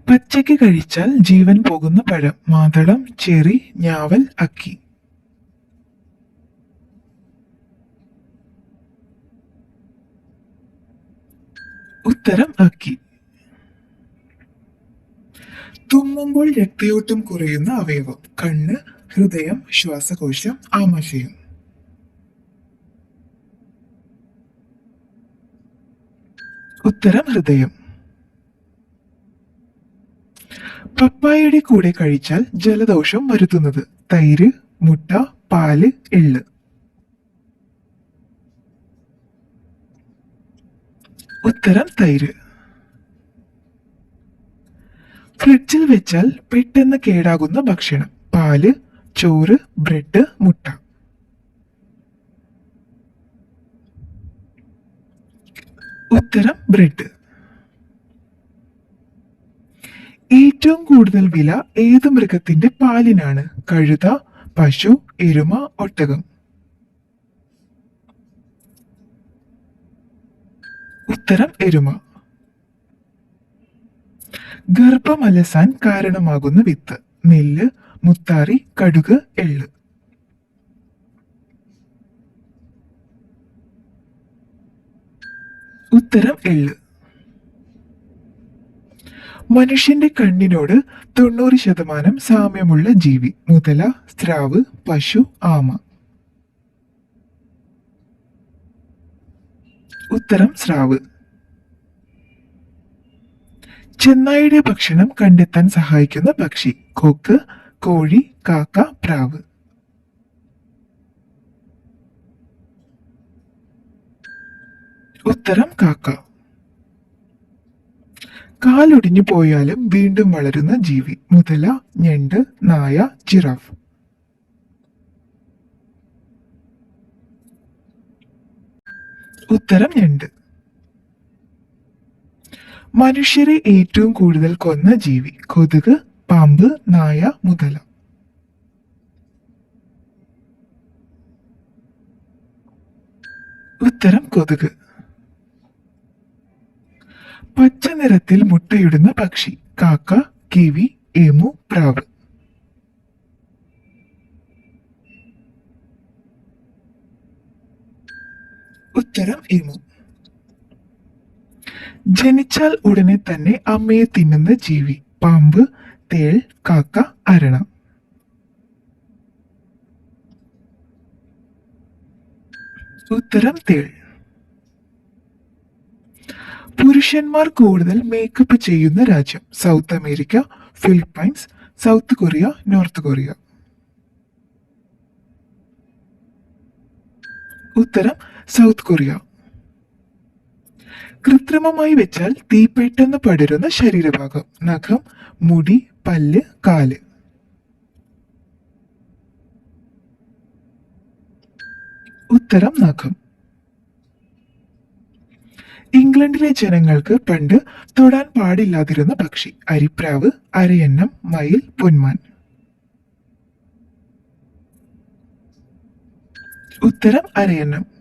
പച്ചയ്ക്ക് കഴിച്ചാൽ ജീവൻ പോകുന്ന പഴം. മാതളം, ചെറി, ഞാവൽ, അക്കി. ഉത്തരം അക്കി. തുമ്മുമ്പോൾ രക്തയോട്ടം കുറയുന്ന അവയവം. കണ്ണ്, ഹൃദയം, ശ്വാസകോശം, ആമാശയം. ഉത്തരം ഹൃദയം. പപ്പായയുടെ കൂടെ കഴിച്ചാൽ ജലദോഷം വരുത്തുന്നത്. തൈര്, മുട്ട, പാല്, എള്ള്. ഉത്തരം തൈര്. ഫ്രിഡ്ജിൽ വെച്ചാൽ പെട്ടെന്ന് കേടാകുന്ന ഭക്ഷണം. പാല്, ചോറ്, ബ്രെഡ്, മുട്ട. ഉത്തരം ബ്രെഡ്. ഏറ്റവും കൂടുതൽ വില ഏത് മൃഗത്തിന്റെ പാലിനാണ്? കഴുത, പശു, എരുമ, ഒട്ടകം. ഉത്തരം എരുമ. ഗർഭമലസാൻ കാരണമാകുന്ന വിത്ത്. നെല്ല്, മുത്താറി, കടുക്, എള്ള്. ഉത്തരം എള്ള്. മനുഷ്യന്റെ കണ്ണിനോട് 90% സാമ്യമുള്ള ജീവി. മുതല, സ്രാവ്, പശു, ആമ. ഉത്തരം സ്രാവ്. ചെന്നായുടെ ഭക്ഷണം കണ്ടെത്താൻ സഹായിക്കുന്ന പക്ഷി. കൊക്ക്, കോഴി, കാക്ക, പ്രാവ്. ഉത്തരം കാക്ക. കാലൊടിഞ്ഞു പോയാലും വീണ്ടും വളരുന്ന ജീവി. മുതല, ഞണ്ട്, നായ, ജിറാഫ്. ഉത്തരം ഞണ്ട്. മനുഷ്യരെ ഏറ്റവും കൂടുതൽ കൊന്ന ജീവി. കൊതുക്, പാമ്പ്, നായ, മുതല. ഉത്തരം കൊതുക്. പച്ച നിറത്തിൽ മുട്ടയിടുന്ന പക്ഷി. കാക്ക, കിവി, എമു, പ്രാവ്. ഉത്തരം എമു. ജനിച്ചാൽ ഉടനെ തന്നെ അമ്മയെ തിന്നുന്ന ജീവി. പാമ്പ്, തേൾ, കാക്ക, അരണ. ഉത്തരം തേൾ. പുരുഷന്മാർ കൂടുതൽ മേക്കപ്പ് ചെയ്യുന്ന രാജ്യം. South America, Philippines, south Korea, north Korea. ഉത്തരം സൗത്ത് കൊറിയ. കൃത്രിമമായി വെച്ചാൽ തീ പെട്ടെന്ന് പടരുന്ന ശരീരഭാഗം. നഖം, മുടി, പല്ല്, കാല്. ഉത്തരം നഖം. ഇംഗ്ലണ്ടിലെ ജനങ്ങൾക്ക് പണ്ട് തൊടാൻ പാടില്ലാതിരുന്ന പക്ഷി. അരിപ്രാവ്, അരയന്നം, മയിൽ, പൊന്മാൻ. ഉത്തരം അരയന്നം.